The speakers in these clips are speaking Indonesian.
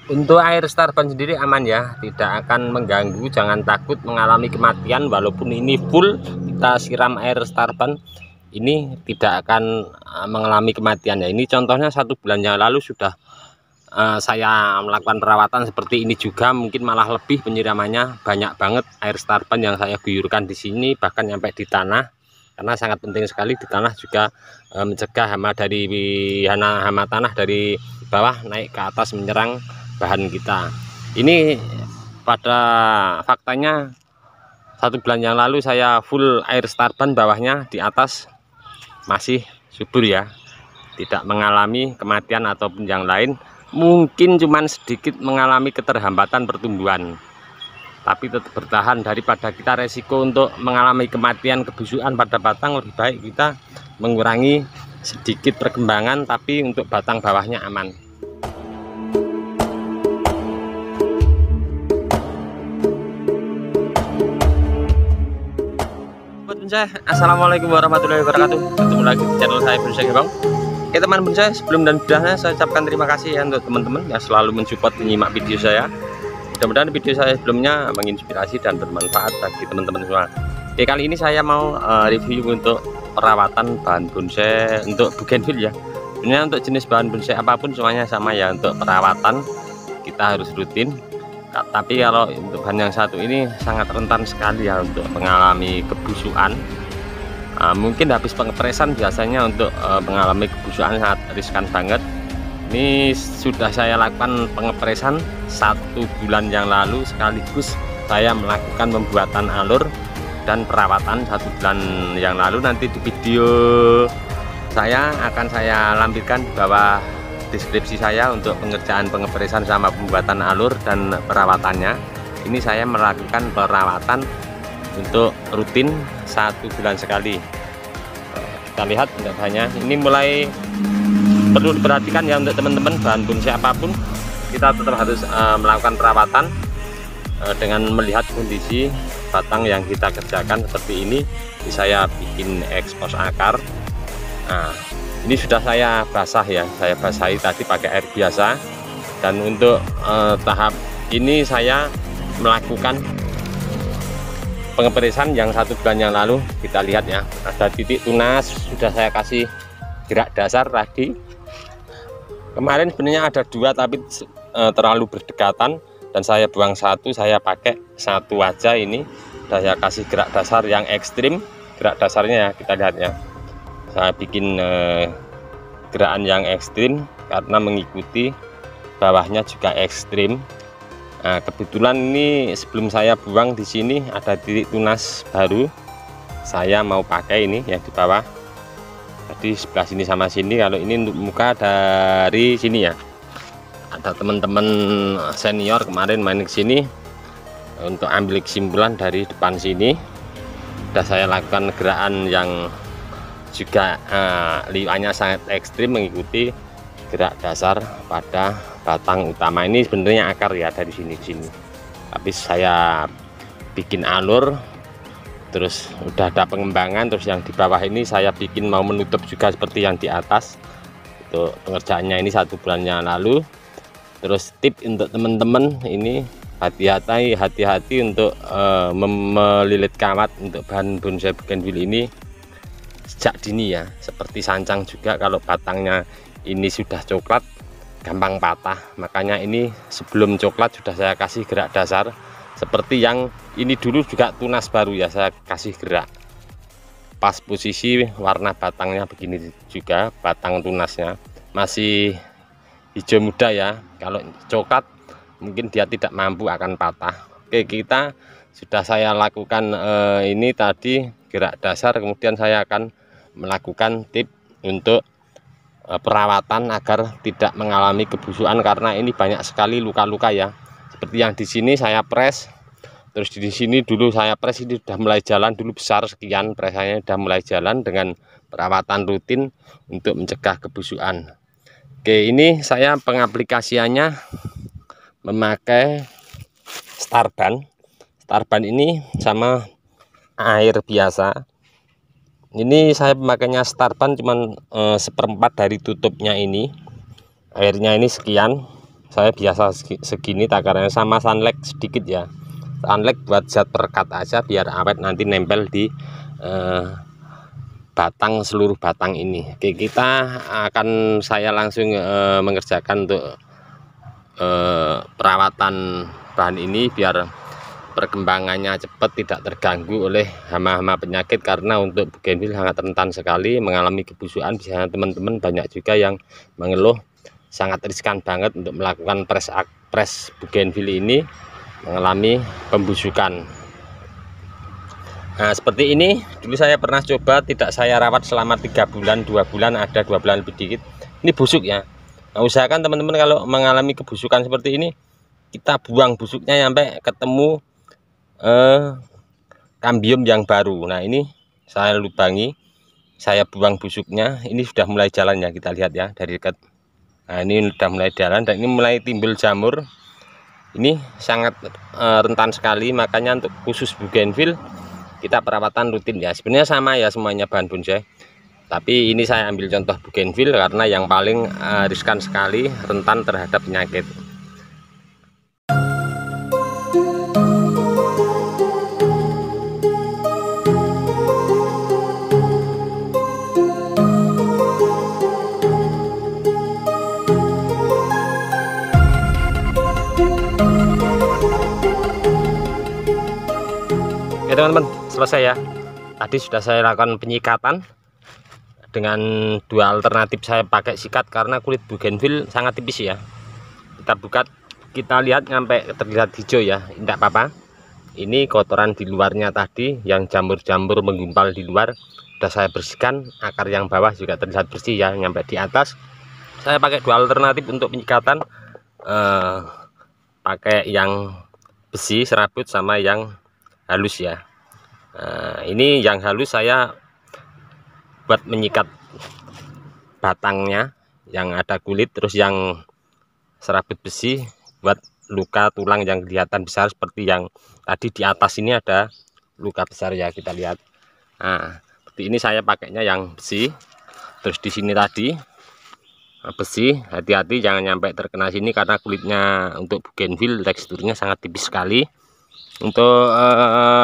Untuk air Starban sendiri aman ya, tidak akan mengganggu, jangan takut mengalami kematian. Walaupun ini full kita siram air Starban, ini tidak akan mengalami kematian ya. Ini contohnya 1 bulan yang lalu sudah saya melakukan perawatan seperti ini juga, mungkin malah lebih penyiramannya, banyak banget air Starban yang saya guyurkan di sini, bahkan sampai di tanah, karena sangat penting sekali di tanah juga mencegah hama dari hama tanah dari bawah naik ke atas menyerang bahan kita. Ini pada faktanya 1 bulan yang lalu saya full air Starban, bawahnya di atas masih subur ya, tidak mengalami kematian ataupun yang lain. Mungkin cuman sedikit mengalami keterhambatan pertumbuhan, tapi tetap bertahan daripada kita resiko untuk mengalami kematian kebusukan pada batang. Lebih baik kita mengurangi sedikit perkembangan tapi untuk batang bawahnya aman. Assalamualaikum warahmatullahi wabarakatuh. Ketemu lagi di channel saya Bonsai Bang. Oke teman bonsai, sebelum dan sudahnya saya ucapkan terima kasih ya untuk teman-teman yang selalu mensupport menyimak video saya. Mudah-mudahan video saya sebelumnya menginspirasi dan bermanfaat bagi teman-teman semua. Oke, kali ini saya mau review untuk perawatan bahan bonsai untuk bougainville ya. Sebenarnya untuk jenis bahan bonsai apapun semuanya sama ya, untuk perawatan kita harus rutin. Tapi kalau untuk bahan yang satu ini sangat rentan sekali ya untuk mengalami kebusukan. Mungkin habis pengepresan biasanya untuk mengalami kebusukan sangat riskan banget. Ini sudah saya lakukan pengepresan 1 bulan yang lalu, sekaligus saya melakukan pembuatan alur dan perawatan 1 bulan yang lalu. Nanti di video saya akan saya lampirkan di bawah deskripsi saya untuk pengerjaan pengepresan sama pembuatan alur dan perawatannya. Ini saya melakukan perawatan untuk rutin 1 bulan sekali. Kita lihat bahannya, ini mulai perlu diperhatikan ya untuk teman-teman, bahan bonsai apapun kita tetap harus melakukan perawatan dengan melihat kondisi batang yang kita kerjakan. Seperti ini saya bikin ekspos akar. Nah, ini sudah saya basah ya, saya basahi tadi pakai air biasa. Dan untuk tahap ini saya melakukan pengepresan yang 1 bulan yang lalu. Kita lihat ya, ada titik tunas, sudah saya kasih gerak dasar tadi. Kemarin sebenarnya ada 2 tapi terlalu berdekatan dan saya buang 1, saya pakai 1 aja. Ini sudah saya kasih gerak dasar yang ekstrim. Gerak dasarnya ya, kita lihat ya, saya bikin gerakan yang ekstrim karena mengikuti bawahnya juga ekstrim. Nah, kebetulan ini sebelum saya buang di sini ada titik tunas baru, saya mau pakai ini yang di bawah. Jadi sebelah sini sama sini. Kalau ini untuk muka dari sini ya, ada teman-teman senior kemarin main ke sini untuk ambil kesimpulan dari depan sini. Sudah saya lakukan gerakan yang juga liwanya sangat ekstrim, mengikuti gerak dasar pada batang utama. Ini sebenarnya akar ya, dari sini ke sini, tapi saya bikin alur, terus udah ada pengembangan. Terus yang di bawah ini saya bikin mau menutup juga seperti yang di atas. Untuk pengerjaannya ini 1 bulan yang lalu. Terus tip untuk teman-teman ini, hati-hati untuk melilit kawat untuk bahan bonsai bougainville ini sejak dini ya. Seperti sancang juga, kalau batangnya ini sudah coklat gampang patah. Makanya ini sebelum coklat sudah saya kasih gerak dasar. Seperti yang ini dulu juga tunas baru ya, saya kasih gerak pas posisi warna batangnya begini juga. Batang tunasnya masih hijau muda ya, kalau coklat mungkin dia tidak mampu, akan patah. Oke, kita sudah saya lakukan ini tadi gerak dasar. Kemudian saya akan melakukan tip untuk perawatan agar tidak mengalami kebusukan, karena ini banyak sekali luka-luka ya. Seperti yang di sini saya pres, terus di sini dulu saya pres, ini sudah mulai jalan, dulu besar sekian, presannya sudah mulai jalan dengan perawatan rutin untuk mencegah kebusukan. Oke, ini saya pengaplikasiannya memakai Starban. Starban ini sama air biasa. Ini saya pemakainya Starban cuman 1/4 dari tutupnya ini. Airnya ini sekian, saya biasa segini takarannya, sama sunlight sedikit ya. Sunlight buat zat perekat aja biar awet nanti nempel di batang, seluruh batang ini. Oke, kita akan saya langsung mengerjakan untuk perawatan bahan ini biar perkembangannya cepat, tidak terganggu oleh hama-hama penyakit, karena untuk bougainville sangat rentan sekali mengalami kebusukan. Biasanya teman-teman banyak juga yang mengeluh sangat riskan banget untuk melakukan press bougainville ini mengalami pembusukan. Nah, seperti ini dulu saya pernah coba, tidak saya rawat selama 3 bulan, 2 bulan, ada 2 bulan lebih dikit, ini busuk ya. Nah, usahakan teman-teman kalau mengalami kebusukan seperti ini, kita buang busuknya sampai ketemu kambium yang baru. Nah, ini saya lubangi, saya buang busuknya, ini sudah mulai jalan ya, kita lihat ya dari dekat. Nah, ini sudah mulai jalan dan ini mulai timbul jamur. Ini sangat rentan sekali, makanya untuk khusus bougainville kita perawatan rutin ya. Sebenarnya sama ya semuanya bahan bonsai, tapi ini saya ambil contoh bougainville karena yang paling riskan sekali, rentan terhadap penyakit. Oke teman-teman, selesai ya. Tadi sudah saya lakukan penyikatan dengan 2 alternatif. Saya pakai sikat karena kulit bougainville sangat tipis ya. Kita buka, kita lihat sampai terlihat hijau ya, tidak apa-apa. Ini kotoran di luarnya tadi yang jamur-jamur menggumpal di luar sudah saya bersihkan. Akar yang bawah juga terlihat bersih ya, sampai di atas. Saya pakai 2 alternatif untuk penyikatan, pakai yang besi serabut sama yang halus ya. Nah, ini yang halus saya buat menyikat batangnya yang ada kulit, terus yang serabut besi buat luka tulang yang kelihatan besar seperti yang tadi di atas ini ada luka besar ya, kita lihat. Nah, seperti ini saya pakainya yang besi. Terus di sini tadi besi, hati-hati jangan sampai terkena sini karena kulitnya untuk bougainville teksturnya sangat tipis sekali. Untuk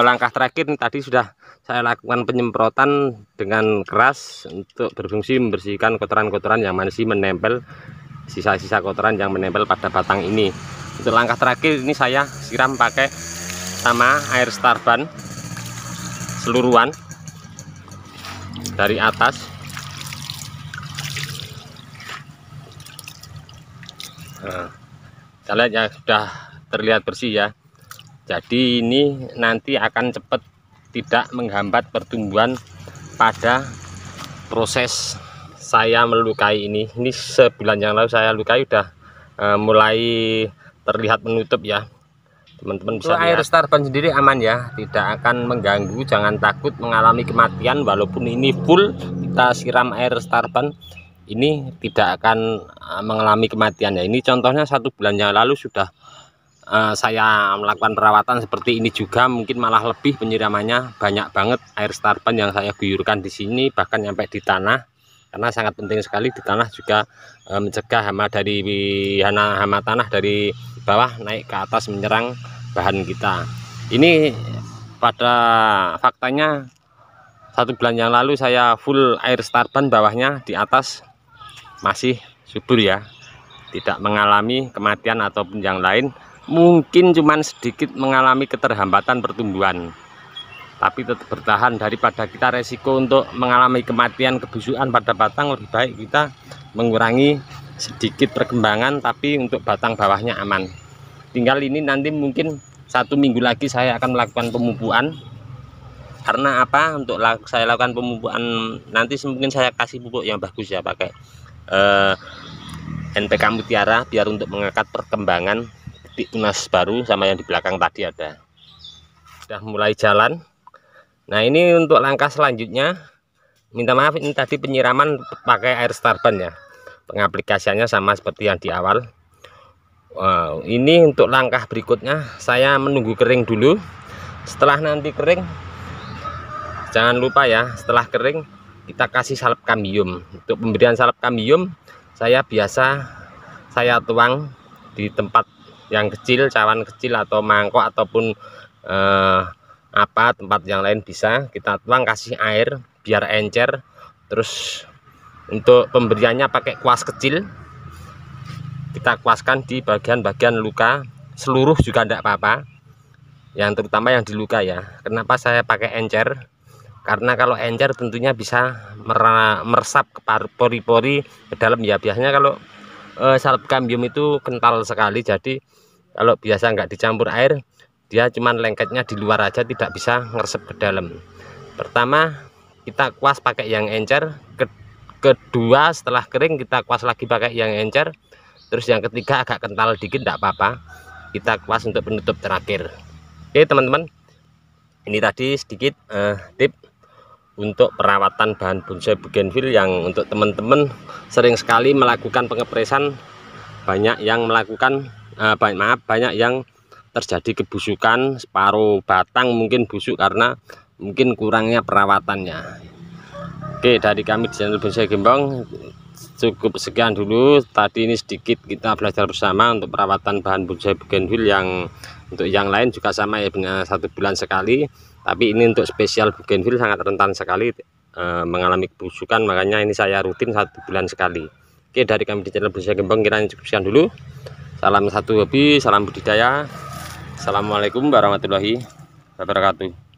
langkah terakhir tadi sudah saya lakukan penyemprotan dengan keras untuk berfungsi membersihkan kotoran-kotoran yang masih menempel, sisa-sisa kotoran yang menempel pada batang ini. Untuk langkah terakhir ini saya siram pakai sama air starban seluruhan dari atas. Nah, kita lihat ya, sudah terlihat bersih ya. Jadi ini nanti akan cepat, tidak menghambat pertumbuhan pada proses saya melukai ini. Ini sebulan yang lalu saya lukai, udah mulai terlihat menutup ya. Teman-teman bisa lihat. Air starban sendiri aman ya, tidak akan mengganggu. Jangan takut mengalami kematian, walaupun ini full kita siram air starban, ini tidak akan mengalami kematian ya. Ini contohnya 1 bulan yang lalu sudah saya melakukan perawatan seperti ini juga, mungkin malah lebih penyiramannya, banyak banget air starban yang saya guyurkan di sini, bahkan sampai di tanah, karena sangat penting sekali di tanah juga mencegah hama dari hama tanah dari bawah naik ke atas menyerang bahan kita. Ini pada faktanya 1 bulan yang lalu saya full air starban, bawahnya, di atas masih subur ya, tidak mengalami kematian ataupun yang lain. Mungkin cuman sedikit mengalami keterhambatan pertumbuhan, tapi tetap bertahan daripada kita resiko untuk mengalami kematian kebusukan pada batang. Lebih baik kita mengurangi sedikit perkembangan, tapi untuk batang bawahnya aman. Tinggal ini nanti mungkin 1 minggu lagi saya akan melakukan pemupukan. Karena apa? Untuk saya lakukan pemupukan nanti mungkin saya kasih pupuk yang bagus ya, pakai NPK Mutiara, biar untuk mengangkat perkembangan titik tunas baru sama yang di belakang tadi ada. Sudah mulai jalan. Nah, ini untuk langkah selanjutnya, minta maaf ini tadi penyiraman pakai air starban ya, pengaplikasiannya sama seperti yang di awal. Wow, ini untuk langkah berikutnya saya menunggu kering dulu. Setelah nanti kering, jangan lupa ya, setelah kering kita kasih salep kambium. Untuk pemberian salep kambium saya biasa tuang di tempat yang kecil, cawan kecil atau mangkok ataupun tempat yang lain bisa kita tuang, kasih air biar encer. Terus untuk pemberiannya pakai kuas kecil, kita kuaskan di bagian-bagian luka, seluruh juga tidak apa-apa, yang terutama yang di luka ya. Kenapa saya pakai encer? Karena kalau encer tentunya bisa meresap ke pori-pori ke dalam ya. Biasanya kalau salbutamol itu kental sekali, jadi kalau biasa nggak dicampur air, dia cuman lengketnya di luar aja, tidak bisa ngeresep ke dalam. Pertama kita kuas pakai yang encer, kedua setelah kering kita kuas lagi pakai yang encer, terus yang ketiga agak kental dikit tidak apa-apa, kita kuas untuk penutup terakhir. Oke teman-teman, ini tadi sedikit tip untuk perawatan bahan bonsai bougainville yang untuk teman-teman sering sekali melakukan pengepresan, banyak yang melakukan banyak yang terjadi kebusukan, separuh batang mungkin busuk karena mungkin kurangnya perawatannya. Oke, dari kami di channel Bonsai Gembong cukup sekian dulu. Tadi ini sedikit kita belajar bersama untuk perawatan bahan bonsai bougainville, yang untuk yang lain juga sama ya, benar 1 bulan sekali. Tapi ini untuk spesial bougainville sangat rentan sekali mengalami kebusukan, makanya ini saya rutin 1 bulan sekali. Oke, dari kami di channel Bonsai Gembong kiranya cukup sekian dulu. Salam satu hobi, salam budidaya. Assalamualaikum warahmatullahi wabarakatuh.